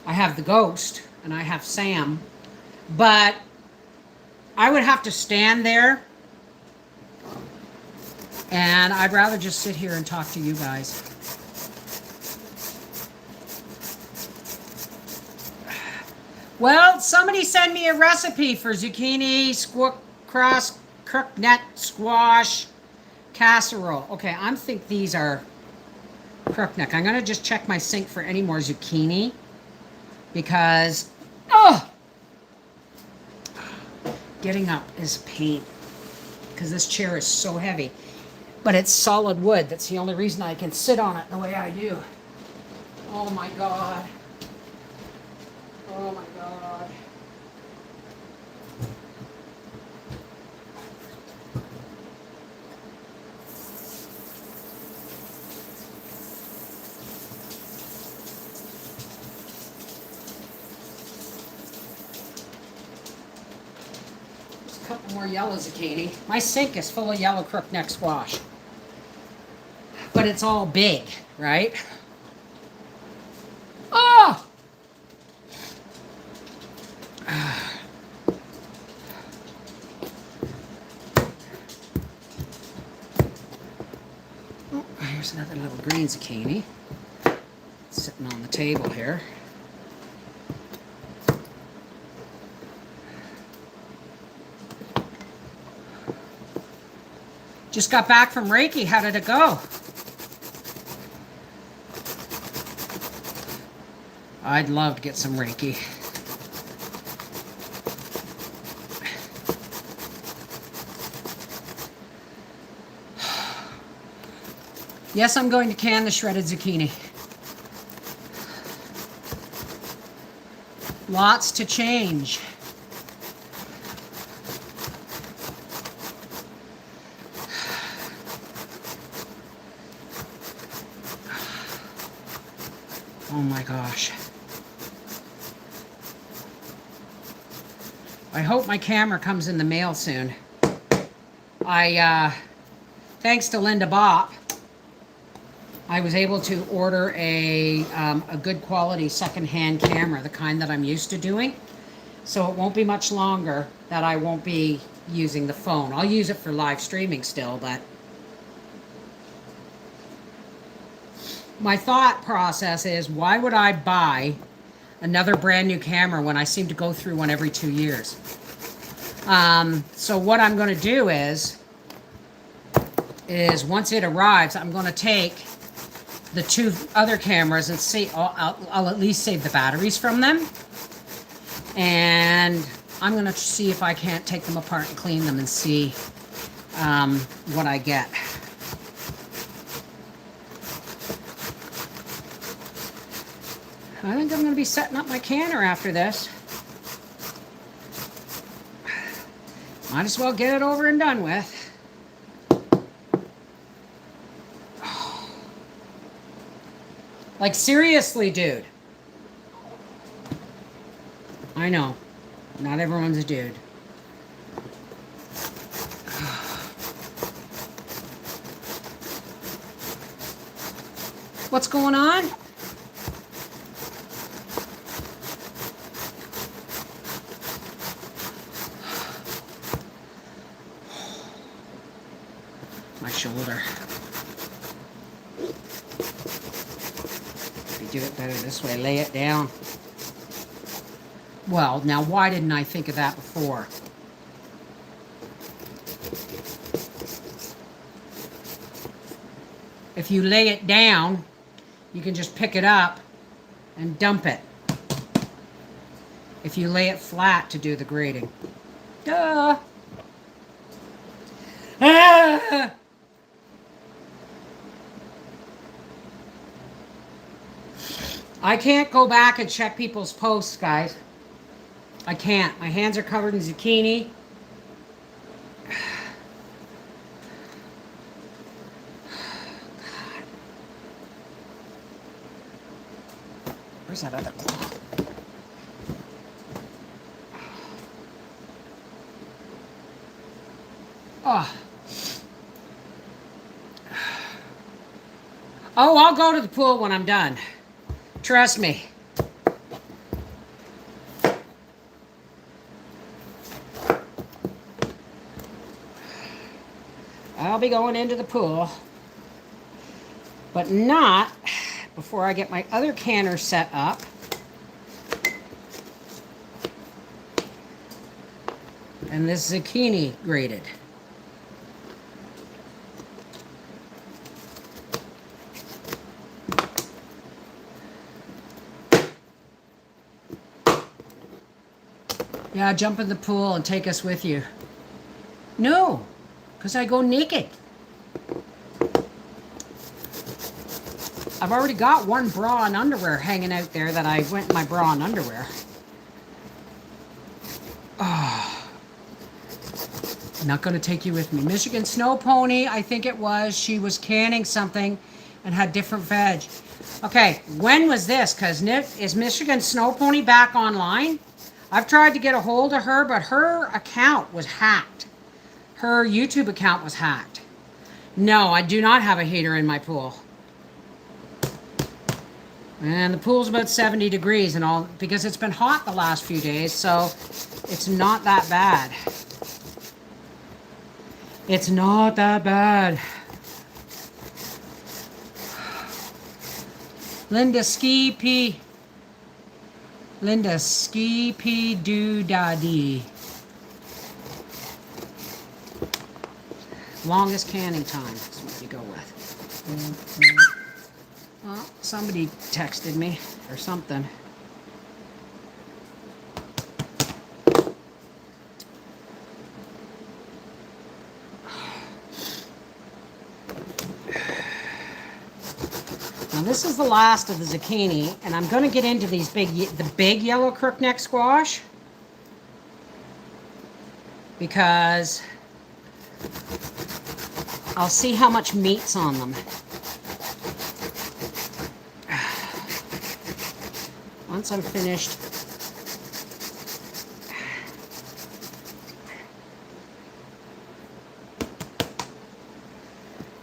I have the ghost and I have Sam, but I would have to stand there and I'd rather just sit here and talk to you guys. Well, somebody send me a recipe for zucchini, crookneck squash, casserole. Okay, I think these are crookneck. I'm going to just check my sink for any more zucchini because, getting up is a pain because this chair is so heavy. But it's solid wood. That's the only reason I can sit on it the way I do. Oh my God. Oh my God. Couple more yellow zucchini. My sink is full of yellow crookneck squash. But it's all big, right? Oh! Oh, here's another little green zucchini. Sitting on the table here. Just got back from Reiki. How did it go? I'd love to get some Reiki. Yes, I'm going to can the shredded zucchini. Lots to change. Oh my gosh. I hope my camera comes in the mail soon. Thanks to Linda Bopp, I was able to order a good quality secondhand camera, the kind that I'm used to doing. So it won't be much longer that I won't be using the phone. I'll use it for live streaming still, but my thought process is, why would I buy another brand new camera when I seem to go through one every 2 years. So what I'm going to do is once it arrives, I'm going to take the 2 other cameras and see, I'll at least save the batteries from them. And I'm going to see if I can't take them apart and clean them and see what I get. I think I'm going to be setting up my canner after this. Might as well get it over and done with. Like, seriously, dude. I know. Not everyone's a dude. What's going on? My shoulder. Do it better this way. Lay it down. Well, now why didn't I think of that before? If you lay it down, you can just pick it up and dump it. If you lay it flat to do the grading. Duh! Ah! I can't go back and check people's posts, guys. I can't. My hands are covered in zucchini. God. Where's that other claw? Oh. Oh, I'll go to the pool when I'm done. Trust me. I'll be going into the pool, but not before I get my other canner set up. And this zucchini grated. Yeah, jump in the pool and take us with you. No, because I go naked. I've already got one bra and underwear hanging out there that I went in my bra and underwear. Oh. Not going to take you with me. Michigan Snow Pony, I think it was. She was canning something and had different veg. Okay, when was this? Because is Michigan Snow Pony back online? I've tried to get a hold of her, but her account was hacked. Her YouTube account was hacked. No, I do not have a heater in my pool. And the pool's about 70 degrees and all, because it's been hot the last few days, so it's not that bad. It's not that bad. Linda Ski P. Linda Ski P Do Da Dee. Longest canning time is what you go with. Well, somebody texted me or something. Now this is the last of the zucchini, and I'm going to get into these the big yellow crookneck squash, because I'll see how much meat's on them. Once I'm finished,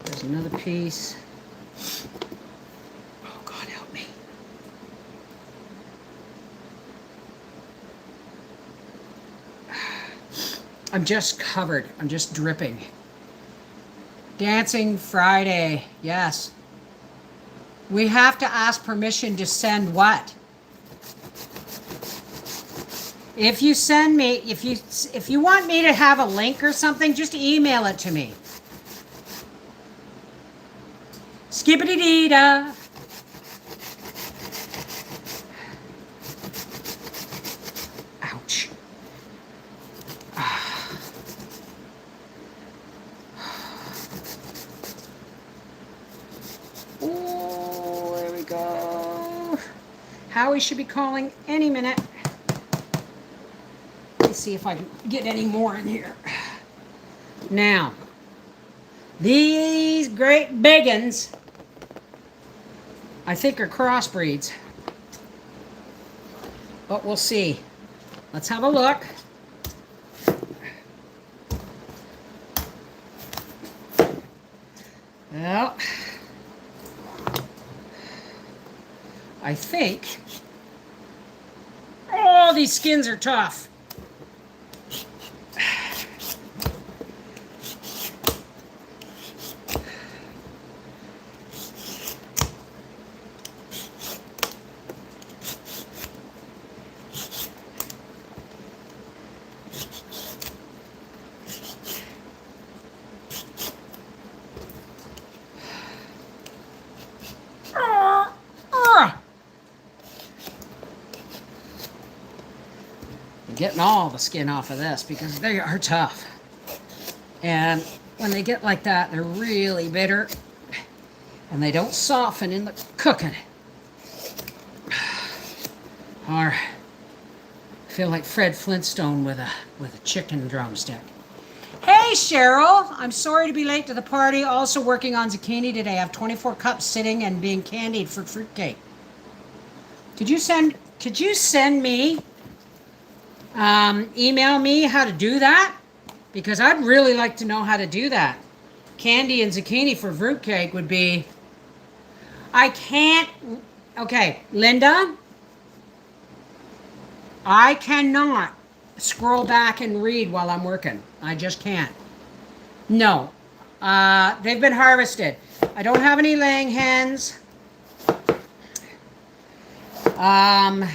there's another piece. Oh, God help me. I'm just covered. I'm just dripping. Dancing Friday. Yes. We have to ask permission to send what? If you send me, if you want me to have a link or something, just email it to me. Skippity-dee-da. Ouch. Oh, there we go. Howie should be calling any minute. Let's see if I can get any more in here. Now, these great big uns, I think are crossbreeds. But we'll see. Let's have a look. Well, I think, oh, these skins are tough. Getting all the skin off of this because they are tough. And when they get like that, they're really bitter and they don't soften in the cooking. Or I feel like Fred Flintstone with a chicken drumstick. Hey Cheryl, I'm sorry to be late to the party. Also working on zucchini today. I have 24 cups sitting and being candied for fruitcake. Could you send me, email me how to do that? Because I'd really like to know how to do that. Candy and zucchini for fruitcake would be, I can't, okay, Linda, I cannot scroll back and read while I'm working. I just can't. No. They've been harvested. I don't have any laying hens.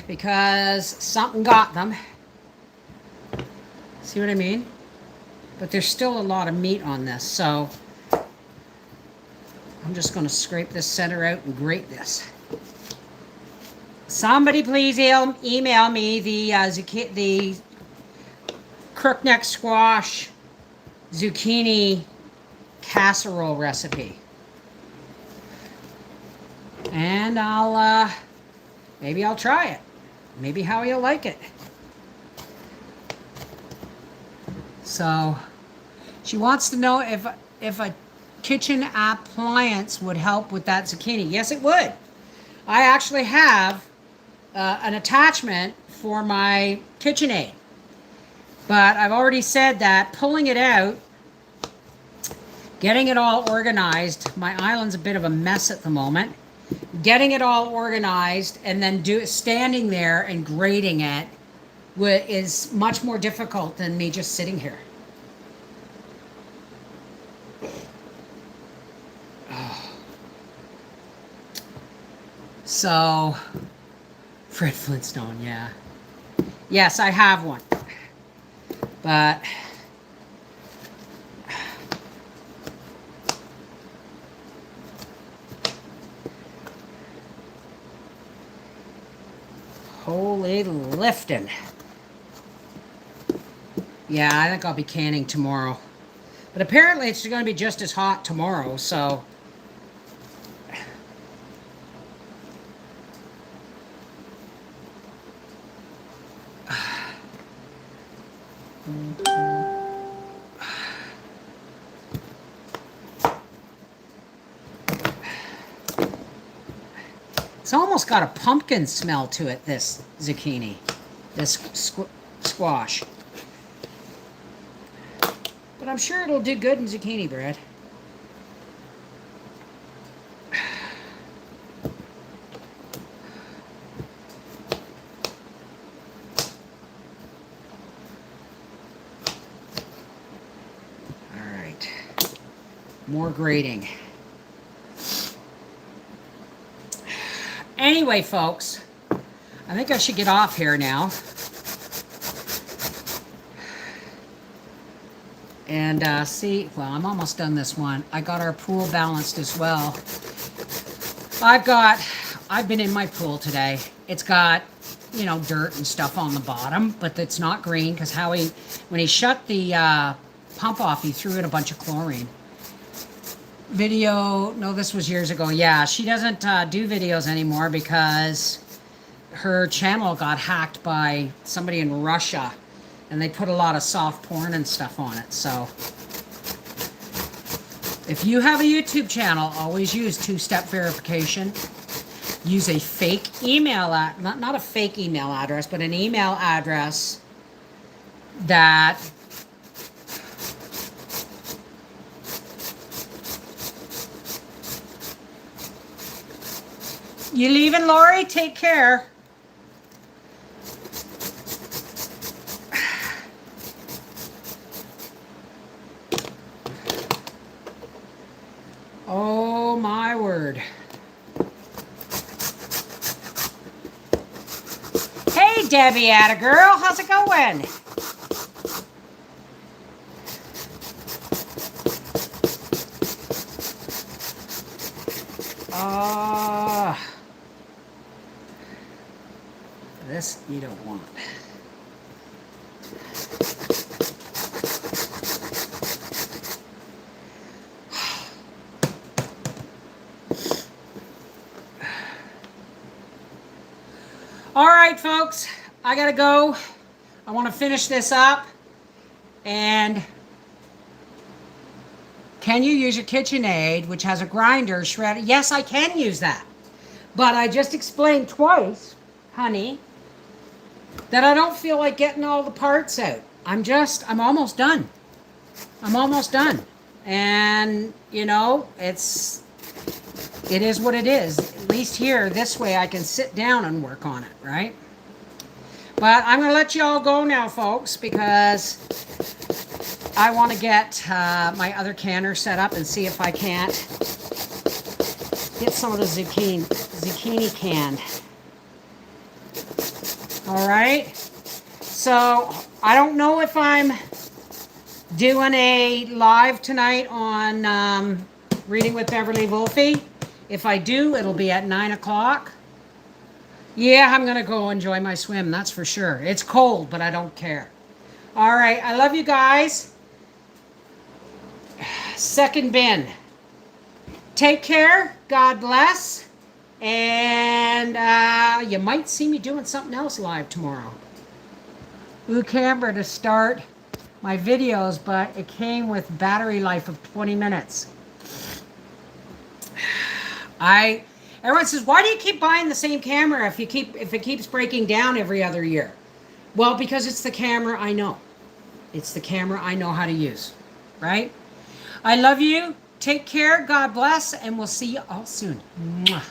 Because something got them. See what I mean? But there's still a lot of meat on this, so I'm just going to scrape this center out and grate this. Somebody please email me the crookneck squash zucchini casserole recipe. And maybe I'll try it. Maybe Howie will like it. So she wants to know if a kitchen appliance would help with that zucchini. Yes, it would. I actually have an attachment for my KitchenAid. But I've already said that pulling it out, getting it all organized, my island's a bit of a mess at the moment. Getting it all organized and then standing there and grating it is much more difficult than me just sitting here. Oh. So, Fred Flintstone, yeah. Yes, I have one. But holy lifting. Yeah, I think I'll be canning tomorrow. But apparently it's going to be just as hot tomorrow, so it's almost got a pumpkin smell to it, this zucchini, this squash. But I'm sure it'll do good in zucchini bread. All right, more grating. Anyway, folks, I think I should get off here now. And see, well, I'm almost done this one. I got our pool balanced as well. I've been in my pool today. It's got, you know, dirt and stuff on the bottom, but it's not green because Howie, when he shut the pump off, he threw in a bunch of chlorine. Video, no, this was years ago. Yeah, she doesn't do videos anymore because her channel got hacked by somebody in Russia, and they put a lot of soft porn and stuff on it. So if you have a YouTube channel, always use two-step verification. Use a fake email, not a fake email address, but an email address that you leaving, Lori? Take care. Oh my word. Hey Debbie, atta girl, how's it going? This you don't want. All right, folks, I gotta go. I want to finish this up. And can you use your KitchenAid, which has a grinder, shredder? Yes, I can use that. But I just explained twice, honey, that I don't feel like getting all the parts out. I'm almost done. I'm almost done. And, you know, it is what it is. At least here, this way, I can sit down and work on it, right? But I'm going to let you all go now, folks, because I want to get my other canner set up and see if I can't get some of the zucchini canned. All right. So I don't know if I'm doing a live tonight on Reading with Beverly Wolfe. If I do, it'll be at 9 o'clock. Yeah, I'm going to go enjoy my swim, that's for sure. It's cold, but I don't care. All right, I love you guys. Second bin. Take care. God bless. And you might see me doing something else live tomorrow. Ooh, Canberra to start my videos, but it came with battery life of 20 minutes. Everyone says, why do you keep buying the same camera if it keeps breaking down every other year? Well, because it's the camera I know. It's the camera I know how to use, right? I love you. Take care. God bless. And we'll see you all soon. Mwah.